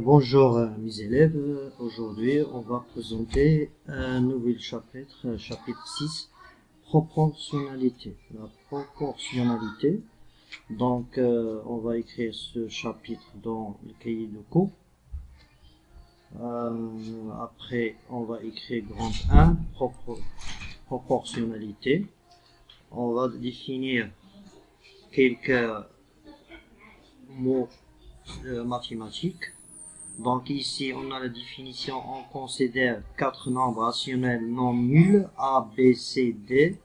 Bonjour mes élèves, aujourd'hui on va présenter un nouvel chapitre, chapitre 6, proportionnalité. La proportionnalité, donc on va écrire ce chapitre dans le cahier de cours. Après on va écrire grand 1, proportionnalité. On va définir quelques mots mathématiques. Donc ici, on a la définition, on considère 4 nombres rationnels non nuls, A, B, C, D.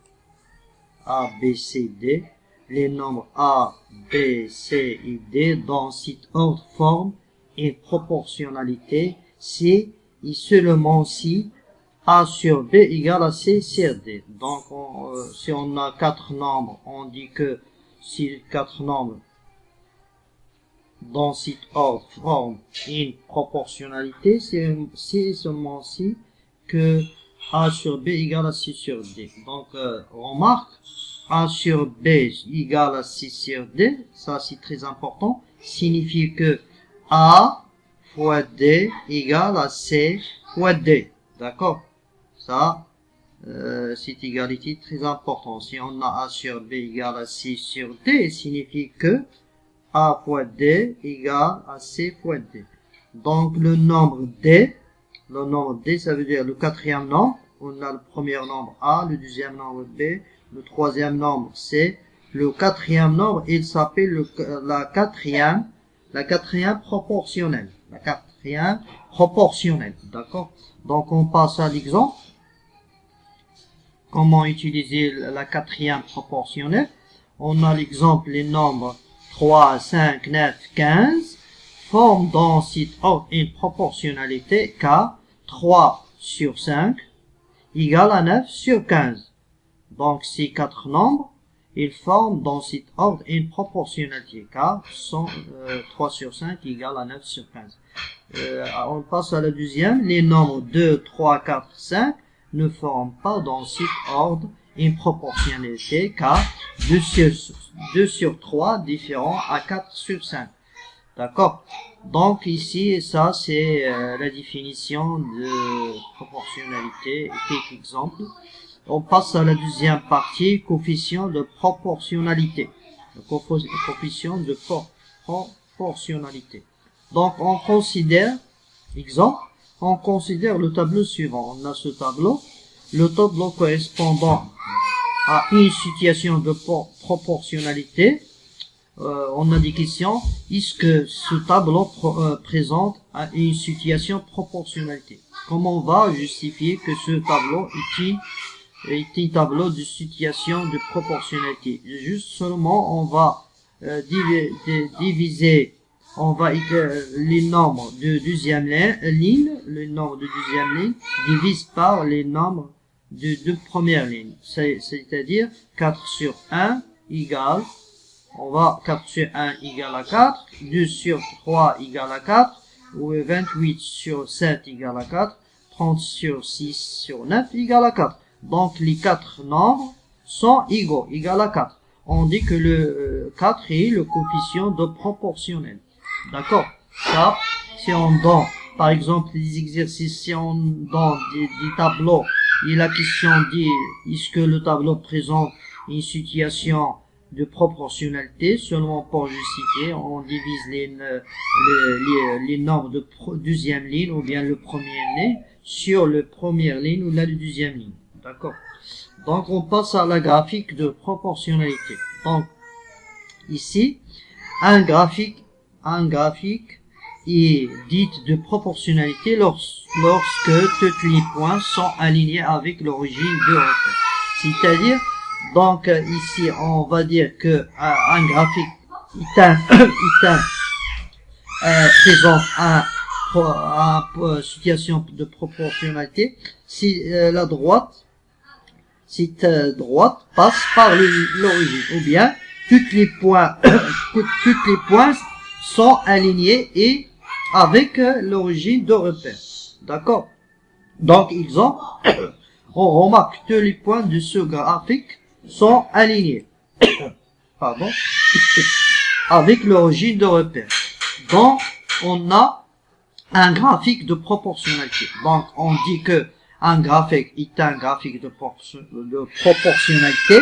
A, B, C, D. Les nombres A, B, C et D dans cet ordre forment une proportionnalité si et seulement si A sur B égale à C sur D. Donc si on a 4 nombres, on dit que si 4 nombres dans cet ordre forme une proportionnalité, c'est seulement si que A sur B égale à C sur D. Donc, remarque, A sur B égale à C sur D, ça c'est très important, signifie que A fois D égale à C fois D. D'accord? Ça, cette égalité très importante. Si on a A sur B égale à C sur D, signifie que A fois D égale à C fois D. Donc le nombre D, ça veut dire le quatrième nombre. On a le premier nombre A, le deuxième nombre B, le troisième nombre C. Le quatrième nombre, il s'appelle la quatrième proportionnelle. La quatrième proportionnelle, d'accord? Donc on passe à l'exemple. Comment utiliser la quatrième proportionnelle? On a l'exemple, les nombres 3, 5, 9, 15 forment dans cet ordre une proportionnalité K 3 sur 5 égale à 9 sur 15. Donc ces 4 nombres, ils forment dans cet ordre une proportionnalité K 3 sur 5 égale à 9 sur 15. On passe à la deuxième. Les nombres 2, 3, 4, 5 ne forment pas dans cet ordre une proportionnalité K 2 sur 3 différent à 4 sur 5. D'accord? Donc ici, ça c'est la définition de proportionnalité. Quelques exemples. On passe à la deuxième partie, coefficient de proportionnalité. Le coefficient de proportionnalité. Donc on considère, exemple, on considère le tableau suivant. On a ce tableau. Le tableau correspondant à une situation de proportionnalité, on a des questions. Est-ce que ce tableau présente une situation de proportionnalité? Comment on va justifier que ce tableau est un tableau de situation de proportionnalité? Juste seulement, on va diviser, on va les nombres de deuxième ligne, le nombre de deuxième ligne divise par les nombres de première ligne, c'est-à-dire 4 sur 1 égale, 4 sur 1 égale à 4, 2 sur 3 égale à 4, ou 28 sur 7 égale à 4, 30 sur 6 sur 9 égale à 4. Donc les 4 nombres sont égaux, égale à 4. On dit que le 4 est le coefficient de proportionnel. D'accord? Ça, si on donne, par exemple, les exercices, si on donne des tableaux, et la question dit, est-ce que le tableau présente une situation de proportionnalité? Seulement pour justifier, on divise les nombres de deuxième ligne ou bien le premier ligne sur le première ligne ou la deuxième ligne. D'accord? Donc on passe à la graphique de proportionnalité. Donc ici, un graphique est dite de proportionnalité lorsque tous les points sont alignés avec l'origine de repère. C'est-à-dire, donc ici on va dire que un graphique présente une situation de proportionnalité si la droite, cette droite passe par l'origine, ou bien tous les points sont alignés et avec l'origine de repère. D'accord? Donc, exemple, on remarque que les points de ce graphique sont alignés. Pardon. Avec l'origine de repère. Donc, on a un graphique de proportionnalité. Donc, on dit que un graphique est un graphique de proportionnalité.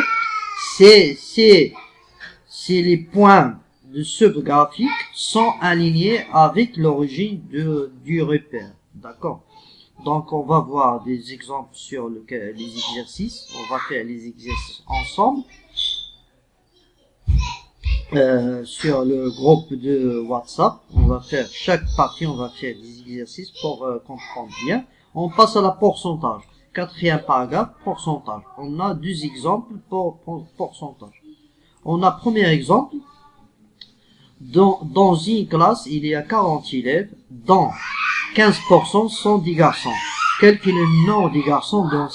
C'est les points de ce graphique sont alignés avec l'origine du repère. D'accord? Donc, on va voir des exemples sur les exercices. On va faire les exercices ensemble. Sur le groupe de WhatsApp, on va faire chaque partie, on va faire des exercices pour comprendre bien. On passe à la pourcentage. Quatrième paragraphe, pourcentage. On a deux exemples pour pourcentage. On a premier exemple. Dans une classe, il y a 40 élèves, dont 15% sont des garçons. Quel est le nombre des garçons dans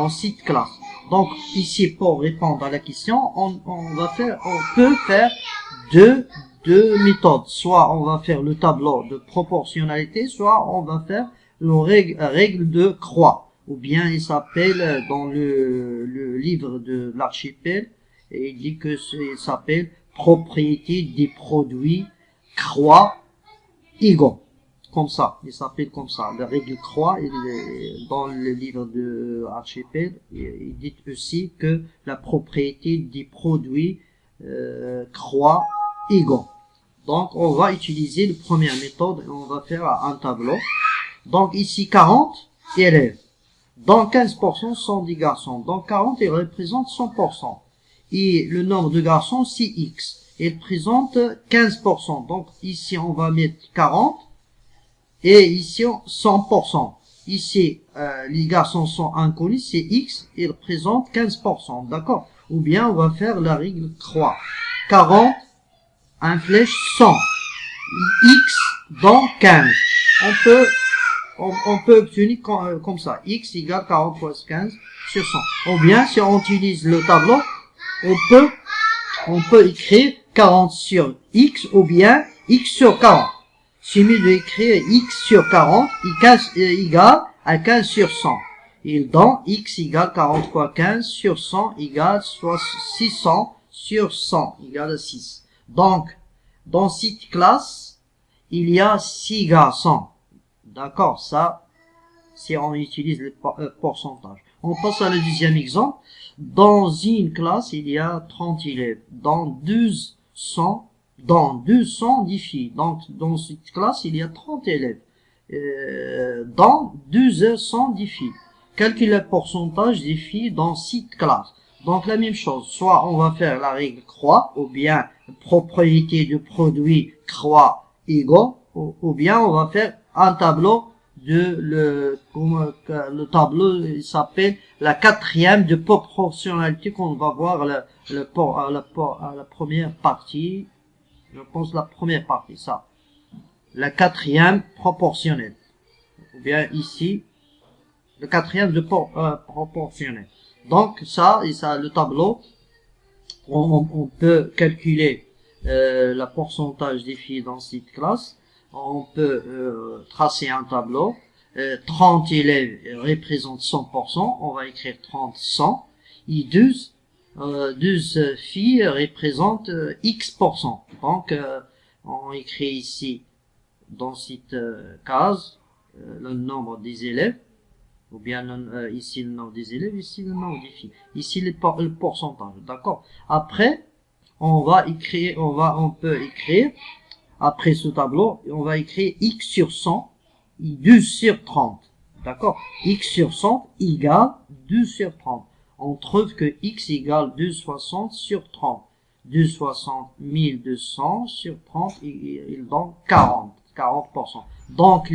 cette classe? Donc, ici, pour répondre à la question, on peut faire deux méthodes. Soit on va faire le tableau de proportionnalité, soit on va faire la règle de croix. Ou bien, il s'appelle, dans le livre de l'archipel, et il dit que il s'appelle propriété des produits croix égaux. Comme ça, il s'appelle comme ça. La règle croix, dans le livre de Archipel, il dit aussi que la propriété des produits croix égaux. Donc, on va utiliser la première méthode et on va faire un tableau. Donc, ici, 40 élèves. Donc, 15% sont des garçons. Donc, 40, ils représentent 100%. Et le nombre de garçons, c'est X. Il présente 15%. Donc, ici, on va mettre 40. Et ici, 100%. Ici, les garçons sont inconnus, c'est X, ils représentent 15%, d'accord? Ou bien, on va faire la règle croix. 40, un flèche 100. X dans 15. On peut obtenir comme ça. X égale 40 fois 15 sur 100. Ou bien, si on utilise le tableau, on peut écrire 40 sur X ou bien X sur 40. C'est mieux d'écrire X sur 40 égale à 15 sur 100. Et dans X égale 40 fois 15 sur 100 égale 600 sur 100 égale à 6. Donc, dans cette classe, il y a 6 garçons. D'accord, ça, si on utilise le pourcentage. On passe à le deuxième exemple. Dans une classe, il y a 30 élèves. Dans 200 des filles. Donc, dans cette classe, il y a 30 élèves. Dans 200 des filles. Calcule le pourcentage des filles dans cette classe. Donc, la même chose. Soit on va faire la règle croix, ou bien propriété de produit croix égaux, ou bien on va faire un tableau le tableau, il s'appelle la quatrième de proportionnalité qu'on va voir à la première partie. Je pense la première partie, ça. La quatrième proportionnelle. Ou bien ici, le quatrième de proportionnel. Donc ça, et ça, le tableau, on peut calculer le pourcentage des filles dans cette classe. On peut tracer un tableau. 30 élèves représentent 100%. On va écrire 30, 100. Et 12 filles représentent X%. Donc, on écrit ici, dans cette case, le nombre des élèves, ou bien ici le nombre des élèves, ici le nombre des filles. Ici le pourcentage, d'accord? Après, on peut écrire, après ce tableau, on va écrire X sur 100 et 12 sur 30. D'accord? X sur 100 égale 12 sur 30. On trouve que X égale 260 sur 30. 260 1200 sur 30, il donne 40%. Donc,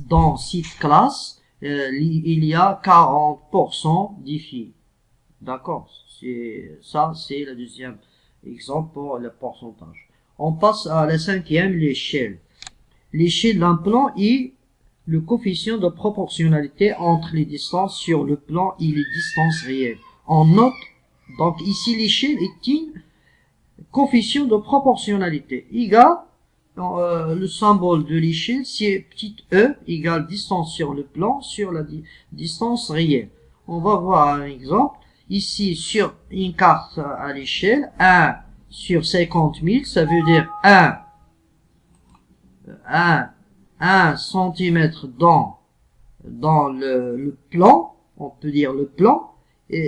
dans cette classe, il y a 40% des filles. D'accord? C'est le deuxième exemple pour le pourcentage. On passe à la cinquième, l'échelle. L'échelle d'un plan est le coefficient de proportionnalité entre les distances sur le plan et les distances réelles. On note, donc ici l'échelle est une coefficient de proportionnalité égale, le symbole de l'échelle, c'est petit e égale distance sur le plan sur la distance réelle. On va voir un exemple. Ici, sur une carte à l'échelle, 1 sur 50 000, ça veut dire 1 1 centimètre dans le plan, on peut dire le plan,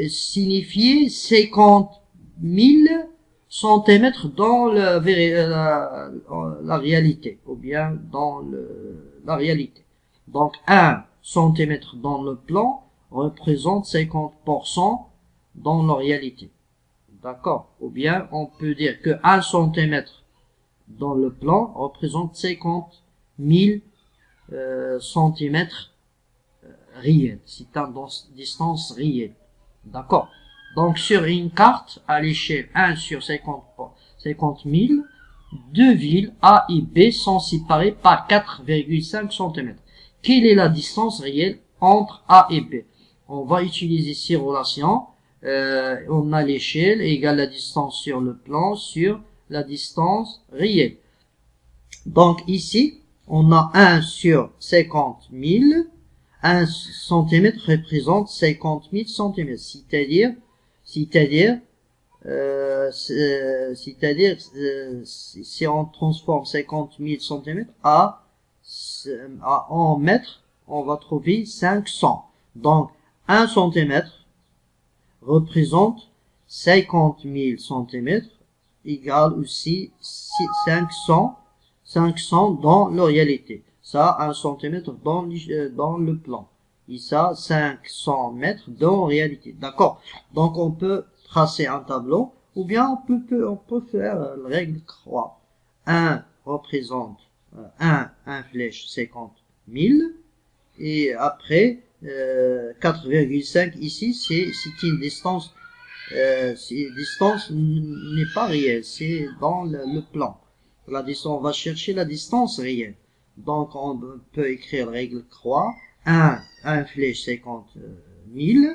signifiait 50 000 centimètres dans la réalité, ou bien dans la réalité. Donc 1 centimètre dans le plan représente 50% dans la réalité. D'accord? Ou bien on peut dire que 1 centimètre dans le plan représente 50 000 centimètres réels. C'est une distance réelle. D'accord? Donc sur une carte à l'échelle 1 sur 50 000, deux villes A et B sont séparées par 4,5 cm. Quelle est la distance réelle entre A et B? On va utiliser ces relations. On a l'échelle égale la distance sur le plan sur la distance réelle. Donc ici, on a 1 sur 50 000. 1 cm représente 50 000 cm. C'est-à-dire, si on transforme 50 000 cm en mètres, on va trouver 500. Donc, 1 cm représente 50 000 cm égale aussi 500 dans la réalité. Ça, 1 cm dans le plan. Et ça, 500 mètres dans la réalité. D'accord? Donc, on peut tracer un tableau, ou bien on peut faire la règle croix. 1 représente 1 flèche 50 000, et après 4,5 ici, c'est une distance. Distance n'est pas réelle, c'est dans le plan. La distance, on va chercher la distance réelle. Donc on peut écrire règle croix 1 flèche 50 000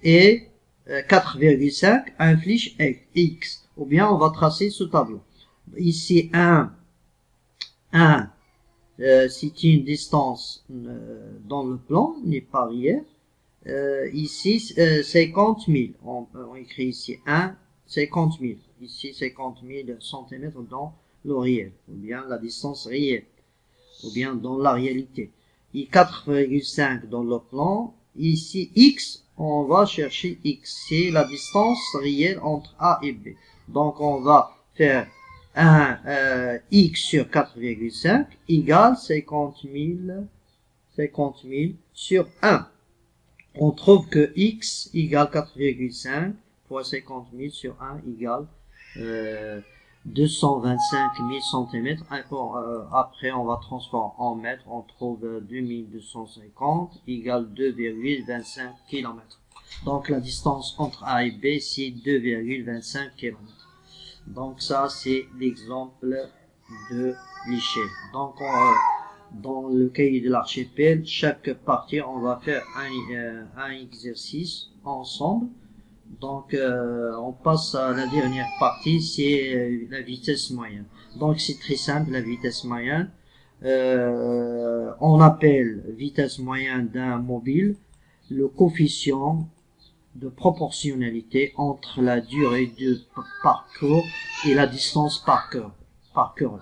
et 4,5 1 flèche x. Ou bien on va tracer ce tableau. Ici 1 c'est une distance dans le plan, n'est pas réelle. Ici 50 000, on écrit ici 50 000, ici 50 000 centimètres dans le réel, ou bien la distance réelle, ou bien dans la réalité. Et 4,5 dans le plan, ici x, on va chercher x, c'est la distance réelle entre A et B. Donc on va faire x sur 4,5 égale 50 000 sur 1. On trouve que x égale 4,5 fois 50 000 sur 1 égale 225 000 cm. Après, on va transformer en mètres. On trouve 2250 égale 2,25 km. Donc, la distance entre A et B, c'est 2,25 km. Donc, ça, c'est l'exemple de l'échelle. Donc, dans le cahier de l'archipel, chaque partie, on va faire un exercice ensemble. Donc, on passe à la dernière partie, c'est la vitesse moyenne. Donc, c'est très simple, la vitesse moyenne. On appelle vitesse moyenne d'un mobile le coefficient de proportionnalité entre la durée de parcours et la distance parcourue.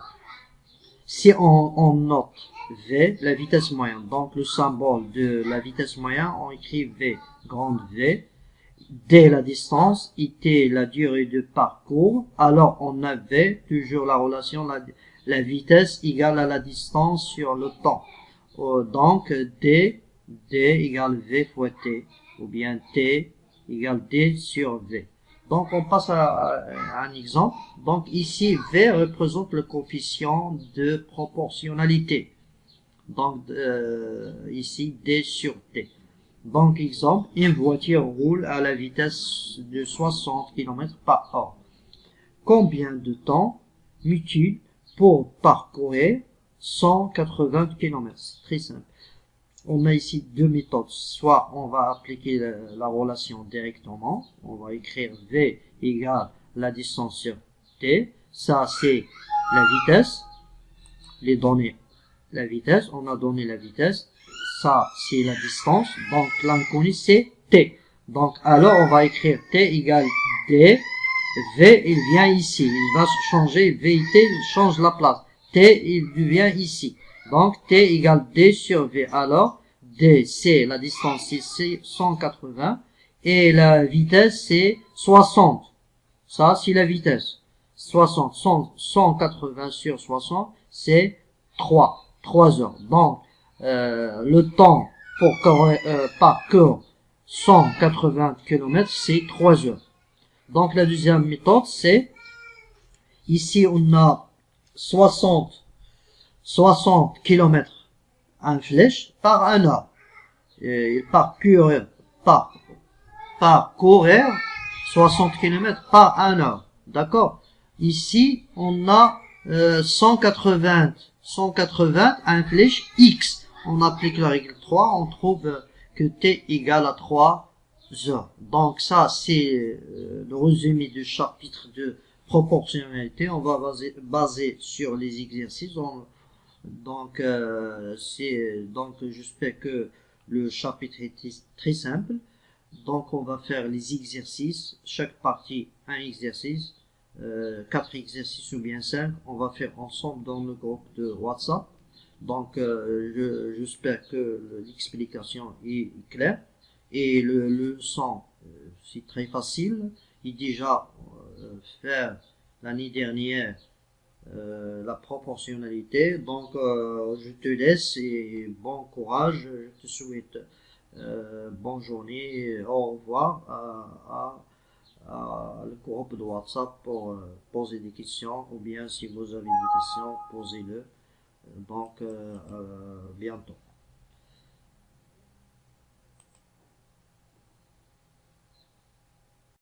Si on note V, la vitesse moyenne, donc le symbole de la vitesse moyenne, on écrit V, grande V, D la distance, et T la durée de parcours, alors on a V, toujours la relation, la vitesse égale à la distance sur le temps. Donc D égale V fois T, ou bien T égale D sur V. Donc on passe à un exemple. Donc ici V représente le coefficient de proportionnalité. Donc ici D sur T. Donc exemple, une voiture roule à la vitesse de 60 km par heure. Combien de temps met-il pour parcourir 180 km? C'est très simple. On a ici deux méthodes. Soit on va appliquer la relation directement. On va écrire V égale la distance sur T. Ça, c'est la vitesse. Les données, la vitesse. On a donné la vitesse. Ça, c'est la distance. Donc, l'inconnu, c'est T. Donc, alors, on va écrire T égale D. V, il vient ici. Il va changer. V et T, il change la place. T, il devient ici. Donc, t égale d sur v. Alors, d, c'est la distance, c'est 180. Et la vitesse, c'est 60. Ça, c'est la vitesse. 60, 180 sur 60, c'est 3 heures. Donc, le temps pour parcourir 180 km, c'est 3 heures. Donc, la deuxième méthode, c'est, ici, on a 60 km en flèche par 1 heure. Et parcourir 60 km par 1 heure. D'accord? Ici, on a 180 en flèche X. On applique la règle 3, on trouve que t égale à 3 heures. Donc ça, c'est le résumé du chapitre de proportionnalité. On va baser sur les exercices. Donc j'espère que le chapitre est très simple. Donc on va faire les exercices, chaque partie un exercice, 4 exercices ou bien 5, on va faire ensemble dans le groupe de WhatsApp. Donc j'espère que l'explication est claire et le leçon c'est très facile. Il déjà fait l'année dernière la proportionnalité. Donc je te laisse et bon courage, je te souhaite bonne journée, au revoir à le groupe de WhatsApp pour poser des questions ou bien si vous avez des questions, posez-le. Donc bientôt.